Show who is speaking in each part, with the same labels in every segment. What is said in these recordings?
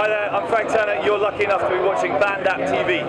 Speaker 1: Hi there, I'm Frank Turner. You're lucky enough to be watching BandApp TV.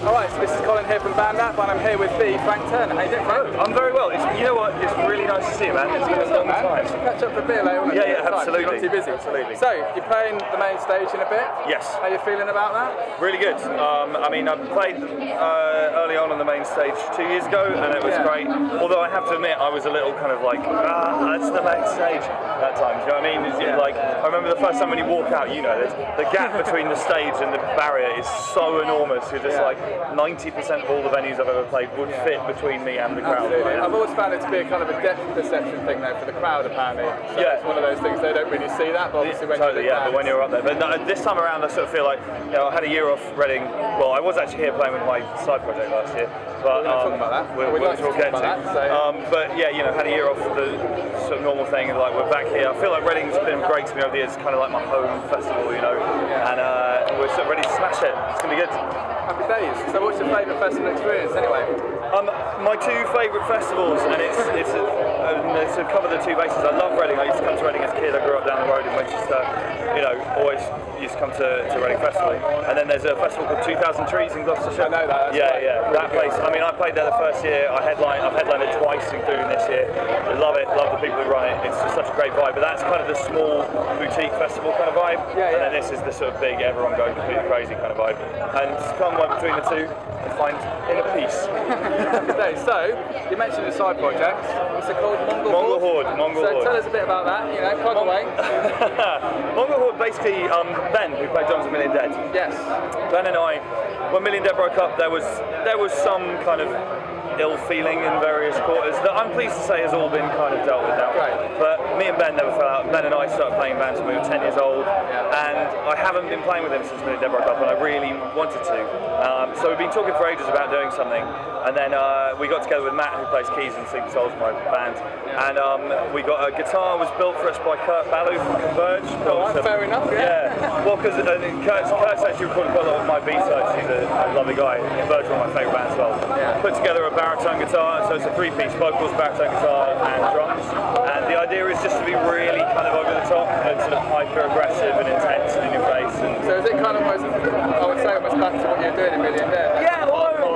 Speaker 2: Alright, so this is Colin here from BandApp and I'm here with Frank Turner. How you doing, Frank?
Speaker 1: I'm very well. You know what? It's really nice to see you, man. It's been a long time.
Speaker 2: Catch up for a beer later on.
Speaker 1: Yeah, absolutely.
Speaker 2: You're not too busy.
Speaker 1: Absolutely.
Speaker 2: So, you're playing the main stage in a bit?
Speaker 1: Yes.
Speaker 2: How are you feeling about that?
Speaker 1: Really good. I mean, I played early on the main stage 2 years ago and it was great. Although I have to admit, I was a little kind of like, that's the main stage that time. Do you know what I mean? Like, I remember the first time when you walk out, you know, the gap between the stage and the barrier is so enormous. You're just like, 90% of all the venues I've ever played would fit between me and the crowd.
Speaker 2: Absolutely. I've always found it to be a kind of a depth perception thing though for the crowd apparently. So it's one of those things, they don't really see that, but obviously when
Speaker 1: but when you're up there. But no, this time around I sort of feel like, you know, I had a year off Reading. Well, I was actually here playing with my side project last year. But
Speaker 2: talk about that.
Speaker 1: We'll get to that. But yeah, you know, had a year off the sort of normal thing and like we're back here. I feel like Reading's been great to me over the years. It's kind of like my home festival, you know. And we're sort of ready to smash it. It's going to be good.
Speaker 2: Happy days. So what's your favourite festival experience anyway?
Speaker 1: My two favourite festivals, and it's to cover the two bases. I love Reading. I used to come to Reading as a kid. I grew up down the road in Winchester. You know, always used to come to Reading Festival. And then there's a festival called 2000 Trees in Gloucestershire.
Speaker 2: I know that.
Speaker 1: That place. I mean, I played there the first year. I've headlined it twice, including this year. I love it. Love the people who run it. It's just such a great vibe. But that's kind of the small boutique festival kind of vibe. And then this is the sort of big, everyone going completely crazy kind of vibe. And just come between the two and find inner peace.
Speaker 2: So, you mentioned the side project. What's it called? Mongol Horde. So tell us a bit about that. You know, plug away.
Speaker 1: Mongol Horde, basically, Ben, who played drums in Million Dead.
Speaker 2: Yes.
Speaker 1: Ben and I, when Million Dead broke up, there was some kind of ill feeling in various quarters that I'm pleased to say has all been kind of dealt with now.
Speaker 2: Right.
Speaker 1: But me and Ben never fell out. Ben and I started playing bands when we were 10 years old, and I haven't been playing with him since Million Dead broke up, and I really wanted to. So we've been talking for ages about doing something, and then we got together with Matt, who plays keys in Sleepy Souls, my band, and we got a guitar was built for us by Kurt Ballou from Converge.
Speaker 2: Fair enough,
Speaker 1: Well, because Kurt's actually recorded quite a lot of my B-sides. He's a lovely guy. Converge are one of my favourite bands as well. Put together a baritone guitar, so it's a three-piece vocals, baritone guitar and drums. And the idea is just to be really kind of over the top and sort of hyper-aggressive and intense and in your face. And
Speaker 2: so is it kind of almost, I would say almost back to what you're doing in Million Dead?
Speaker 1: Yeah,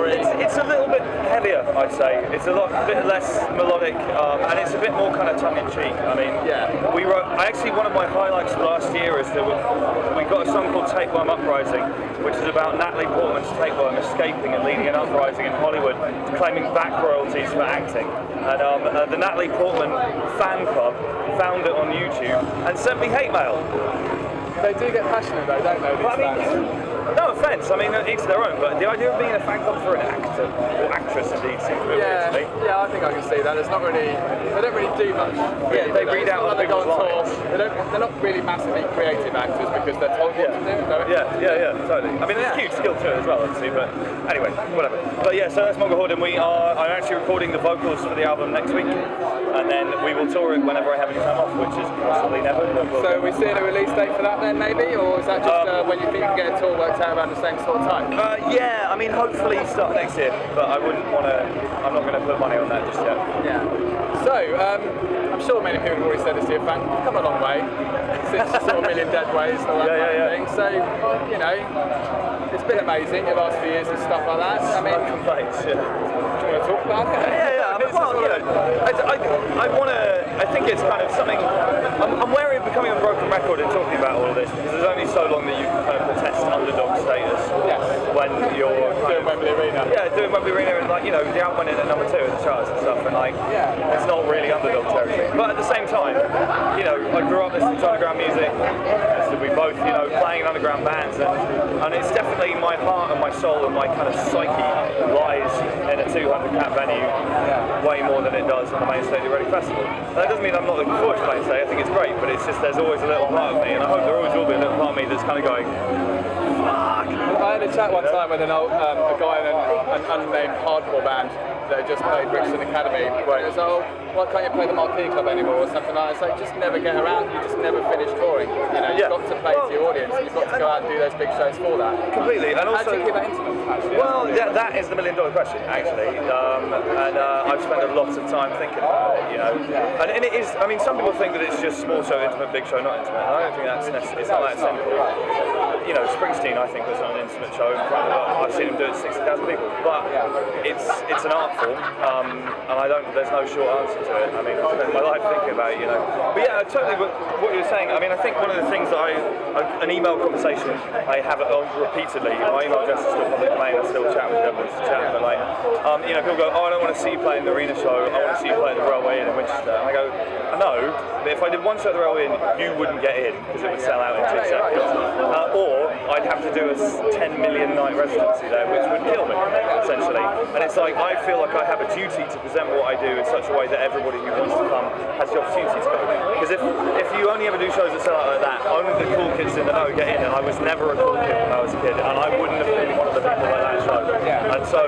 Speaker 1: it's a little bit heavier, I'd say. It's a bit less melodic, and it's a bit more kind of tongue-in-cheek. I mean, actually one of my highlights last year is that we got a song called Tapeworm Uprising, which is about Natalie Portman's tapeworm escaping and leading an uprising in Hollywood, claiming back royalties for acting. And the Natalie Portman fan club found it on YouTube and sent me hate mail.
Speaker 2: They do get passionate though, don't they, these fans?
Speaker 1: No offence, I mean, each their own, but the idea of being a fan club for an actor, or actress indeed, seems a bit weird to me.
Speaker 2: Yeah, I think I can see that. They don't really do much. Really,
Speaker 1: they read out on the
Speaker 2: go on tour. They're not really massively creative actors because they're told what to do.
Speaker 1: Yeah, totally. I mean, there's a huge skill to it as well, obviously, but anyway, whatever. But yeah, so that's Mongol Horde, and I'm actually recording the vocals for the album next week, and then we will tour it whenever I have any time off, which is possibly never.
Speaker 2: So are we seeing a release date for that then, maybe, or is that just when you think you can get a tour worked out around the same sort of time?
Speaker 1: Yeah, I mean, hopefully start next year, but I'm not going to put money on that just yet.
Speaker 2: Yeah. So, I'm sure many people have already said this to you, Frank, you've come a long way since sort of Million Dead ways and all that kind of thing. So, you know, it's been amazing your last few years and stuff like that. I mean,
Speaker 1: no complaints,
Speaker 2: do you want to talk about it?
Speaker 1: Yeah. I mean, well, you know, I think it's kind of something. I'm wary of becoming a broken record in talking about all of this because there's only so long that you can kind of protest underdog status when you're
Speaker 2: doing Wembley Arena.
Speaker 1: Yeah, doing Wembley Arena and like, you know, the album went in at number 2 in the charts and stuff, and like, it's not really underdog territory. But at the same time, you know, I grew up listening to underground music. We both, you know, playing in underground bands, and it's definitely my heart and my soul and my kind of psyche lies in a 200-cap venue way more than it does on the main stage of Reading Festival. That doesn't mean I'm not looking forward to playing today. I think it's great, but it's just there's always a little part of me, and I hope there always will be a little part of me that's kind of going, fuck.
Speaker 2: I had a chat one time with a guy in an unnamed hardcore band that just played Brixton Academy, where it was, oh, why can't you play the Marquee Club anymore or something like that? It's like, just never get around, you just never finish touring. You know, you've got to play to your audience, you've got to go out and do those big shows for that.
Speaker 1: Completely. And
Speaker 2: how
Speaker 1: also,
Speaker 2: do you keep that intimate, actually?
Speaker 1: Well, yeah, that is the million-dollar question, actually. I've spent a lot of time thinking about it, you know. And it is, I mean, some people think that it's just small show, intimate, big show, not intimate. I don't think that's necessary. It's not that simple. You know, Springsteen, I think, was on an intimate show. I've seen him do it to 60,000 people. But it's an art form, and there's no short answer to it. I mean, I've spent my life thinking about it, you know. But yeah, totally what you were saying. I mean, I think one of the things that an email conversation I have repeatedly, my email address is still public domain, I still chat with them, but like, you know, people go, oh, I don't want to see you play in the arena show, I want to see you play at the Railway Inn in Winchester. And I go, I know, but if I did one show at the Railway Inn, you wouldn't get in because it would sell out in 2 seconds. Or I'd have to do a 10 million night residency there, which would kill me, essentially. And it's like, I feel like I have a duty to present what I do in such a way that everybody who wants to come has the opportunity to go. Because if you only ever do shows that sell out like that, only the cool kids in the know get in, and I was never a cool kid when I was a kid, and I wouldn't have been one of the people at that show. And so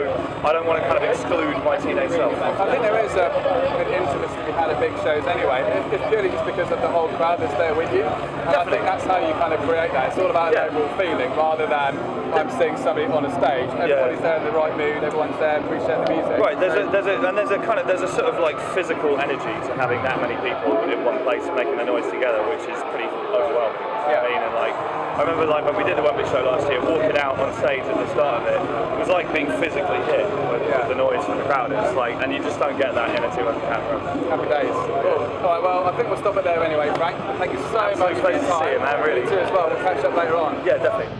Speaker 1: I don't want to kind of exclude my teenage self.
Speaker 2: I think there is an intimacy to be had at big shows anyway. It's purely just because of the whole crowd that's there with you. And I think that's how you kind of create that. It's all about an overall feeling rather than I'm seeing somebody on a stage. Everybody's there in the right mood, everyone's there, appreciating the music.
Speaker 1: Right, there's a sort of like physical energy to having that many people in one place making the noise together, which is pretty overwhelming. I mean, and like, I remember like when we did the Wembley show last year, walking out on stage at the start of it, it was like being physically hit with the noise from the crowd. It's like, and you just don't get that in a 200 camera.
Speaker 2: Happy days. Cool. Alright, well, I think we'll stop it there anyway, Frank. Thank you so much for your time.
Speaker 1: Pleasure to see you, man, really.
Speaker 2: You too as well. We'll catch up later on.
Speaker 1: Yeah, definitely.